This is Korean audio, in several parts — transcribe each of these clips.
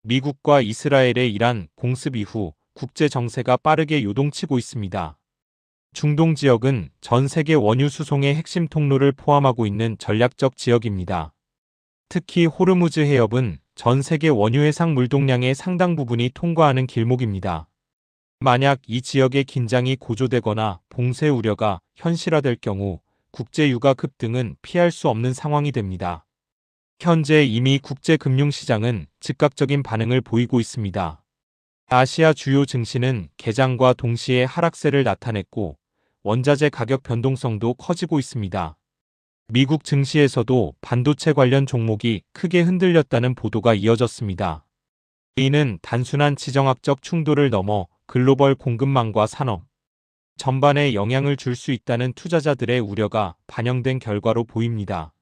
미국과 이스라엘의 이란 공습 이후 국제 정세가 빠르게 요동치고 있습니다. 중동 지역은 전 세계 원유 수송의 핵심 통로를 포함하고 있는 전략적 지역입니다. 특히 호르무즈 해협은 전 세계 원유 해상 물동량의 상당 부분이 통과하는 길목입니다. 만약 이 지역의 긴장이 고조되거나 봉쇄 우려가 현실화될 경우 국제 유가 급등은 피할 수 없는 상황이 됩니다. 현재 이미 국제 금융시장은 즉각적인 반응을 보이고 있습니다. 아시아 주요 증시는 개장과 동시에 하락세를 나타냈고 원자재 가격 변동성도 커지고 있습니다. 미국 증시에서도 반도체 관련 종목이 크게 흔들렸다는 보도가 이어졌습니다. 이는 단순한 지정학적 충돌을 넘어 글로벌 공급망과 산업 전반에 영향을 줄 수 있다는 투자자들의 우려가 반영된 결과로 보입니다.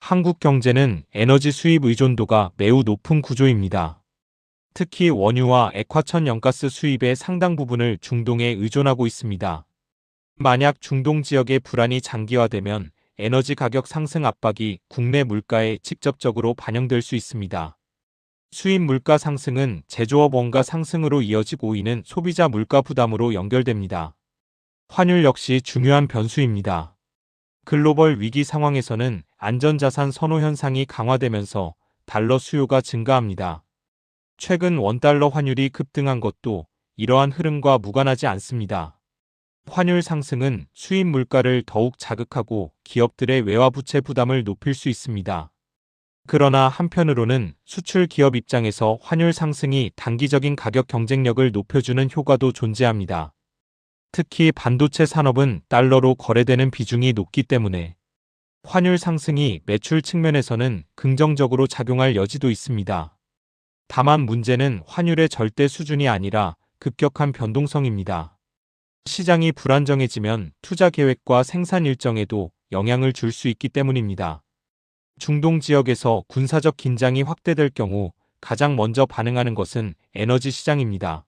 한국 경제는 에너지 수입 의존도가 매우 높은 구조입니다. 특히 원유와 액화천연가스 수입의 상당 부분을 중동에 의존하고 있습니다. 만약 중동 지역의 불안이 장기화되면 에너지 가격 상승 압박이 국내 물가에 직접적으로 반영될 수 있습니다. 수입 물가 상승은 제조업 원가 상승으로 이어지고 이는 소비자 물가 부담으로 연결됩니다. 환율 역시 중요한 변수입니다. 글로벌 위기 상황에서는 안전자산 선호 현상이 강화되면서 달러 수요가 증가합니다. 최근 원달러 환율이 급등한 것도 이러한 흐름과 무관하지 않습니다. 환율 상승은 수입 물가를 더욱 자극하고 기업들의 외화부채 부담을 높일 수 있습니다. 그러나 한편으로는 수출 기업 입장에서 환율 상승이 단기적인 가격 경쟁력을 높여주는 효과도 존재합니다. 특히 반도체 산업은 달러로 거래되는 비중이 높기 때문에 환율 상승이 매출 측면에서는 긍정적으로 작용할 여지도 있습니다. 다만 문제는 환율의 절대 수준이 아니라 급격한 변동성입니다. 시장이 불안정해지면 투자 계획과 생산 일정에도 영향을 줄 수 있기 때문입니다. 중동 지역에서 군사적 긴장이 확대될 경우 가장 먼저 반응하는 것은 에너지 시장입니다.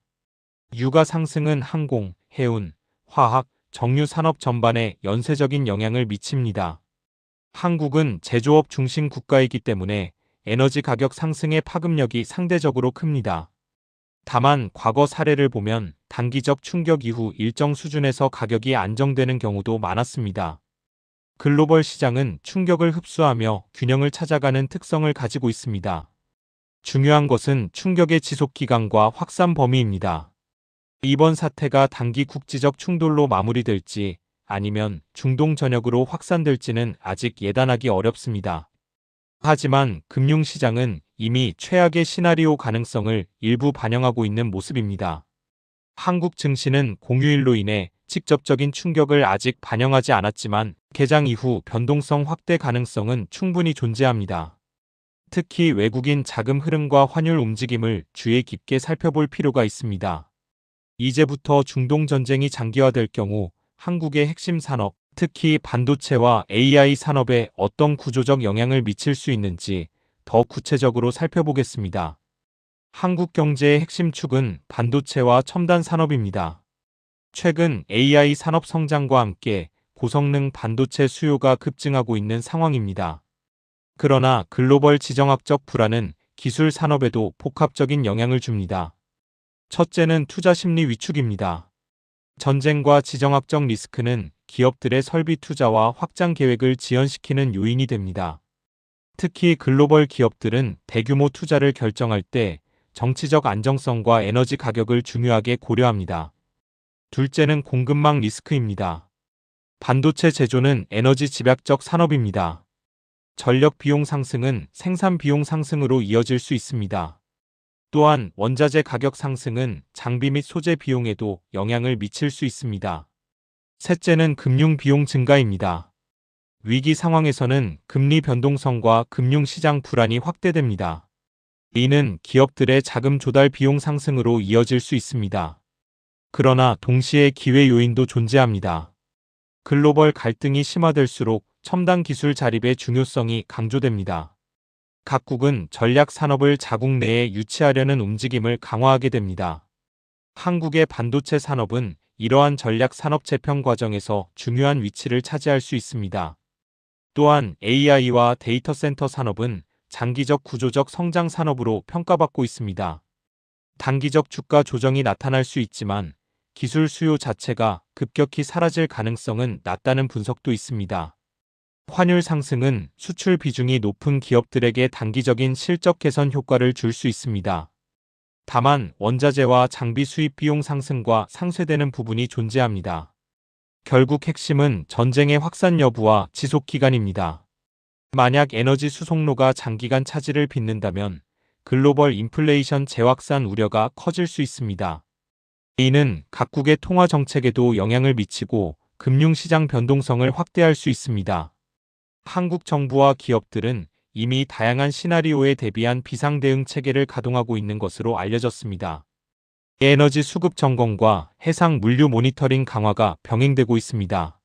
유가 상승은 항공, 해운, 화학, 정유 산업 전반에 연쇄적인 영향을 미칩니다. 한국은 제조업 중심 국가이기 때문에 에너지 가격 상승의 파급력이 상대적으로 큽니다. 다만 과거 사례를 보면 단기적 충격 이후 일정 수준에서 가격이 안정되는 경우도 많았습니다. 글로벌 시장은 충격을 흡수하며 균형을 찾아가는 특성을 가지고 있습니다. 중요한 것은 충격의 지속 기간과 확산 범위입니다. 이번 사태가 단기 국지적 충돌로 마무리될지 아니면 중동 전역으로 확산될지는 아직 예단하기 어렵습니다. 하지만 금융시장은 이미 최악의 시나리오 가능성을 일부 반영하고 있는 모습입니다. 한국 증시는 공휴일로 인해 직접적인 충격을 아직 반영하지 않았지만 개장 이후 변동성 확대 가능성은 충분히 존재합니다. 특히 외국인 자금 흐름과 환율 움직임을 주의 깊게 살펴볼 필요가 있습니다. 이제부터 중동 전쟁이 장기화될 경우 한국의 핵심 산업, 특히 반도체와 AI 산업에 어떤 구조적 영향을 미칠 수 있는지 더 구체적으로 살펴보겠습니다. 한국 경제의 핵심 축은 반도체와 첨단 산업입니다. 최근 AI 산업 성장과 함께 고성능 반도체 수요가 급증하고 있는 상황입니다. 그러나 글로벌 지정학적 불안은 기술 산업에도 복합적인 영향을 줍니다. 첫째는 투자 심리 위축입니다. 전쟁과 지정학적 리스크는 기업들의 설비 투자와 확장 계획을 지연시키는 요인이 됩니다. 특히 글로벌 기업들은 대규모 투자를 결정할 때 정치적 안정성과 에너지 가격을 중요하게 고려합니다. 둘째는 공급망 리스크입니다. 반도체 제조는 에너지 집약적 산업입니다. 전력 비용 상승은 생산 비용 상승으로 이어질 수 있습니다. 또한 원자재 가격 상승은 장비 및 소재 비용에도 영향을 미칠 수 있습니다. 셋째는 금융 비용 증가입니다. 위기 상황에서는 금리 변동성과 금융시장 불안이 확대됩니다. 이는 기업들의 자금 조달 비용 상승으로 이어질 수 있습니다. 그러나 동시에 기회 요인도 존재합니다. 글로벌 갈등이 심화될수록 첨단 기술 자립의 중요성이 강조됩니다. 각국은 전략 산업을 자국 내에 유치하려는 움직임을 강화하게 됩니다. 한국의 반도체 산업은 이러한 전략 산업 재편 과정에서 중요한 위치를 차지할 수 있습니다. 또한 AI와 데이터 센터 산업은 장기적 구조적 성장 산업으로 평가받고 있습니다. 단기적 주가 조정이 나타날 수 있지만 기술 수요 자체가 급격히 사라질 가능성은 낮다는 분석도 있습니다. 환율 상승은 수출 비중이 높은 기업들에게 단기적인 실적 개선 효과를 줄 수 있습니다. 다만 원자재와 장비 수입 비용 상승과 상쇄되는 부분이 존재합니다. 결국 핵심은 전쟁의 확산 여부와 지속 기간입니다. 만약 에너지 수송로가 장기간 차질을 빚는다면 글로벌 인플레이션 재확산 우려가 커질 수 있습니다. 이는 각국의 통화 정책에도 영향을 미치고 금융시장 변동성을 확대할 수 있습니다. 한국 정부와 기업들은 이미 다양한 시나리오에 대비한 비상대응 체계를 가동하고 있는 것으로 알려졌습니다. 에너지 수급 점검과 해상 물류 모니터링 강화가 병행되고 있습니다.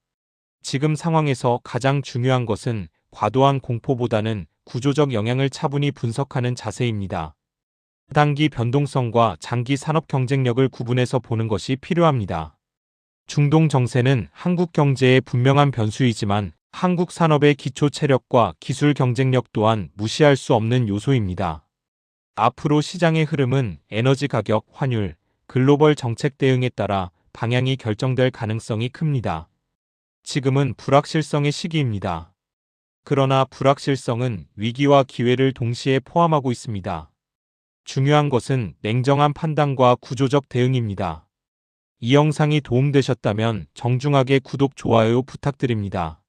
지금 상황에서 가장 중요한 것은 과도한 공포보다는 구조적 영향을 차분히 분석하는 자세입니다. 단기 변동성과 장기 산업 경쟁력을 구분해서 보는 것이 필요합니다. 중동 정세는 한국 경제의 분명한 변수이지만 한국 산업의 기초 체력과 기술 경쟁력 또한 무시할 수 없는 요소입니다. 앞으로 시장의 흐름은 에너지 가격, 환율, 글로벌 정책 대응에 따라 방향이 결정될 가능성이 큽니다. 지금은 불확실성의 시기입니다. 그러나 불확실성은 위기와 기회를 동시에 포함하고 있습니다. 중요한 것은 냉정한 판단과 구조적 대응입니다. 이 영상이 도움되셨다면 정중하게 구독, 좋아요 부탁드립니다.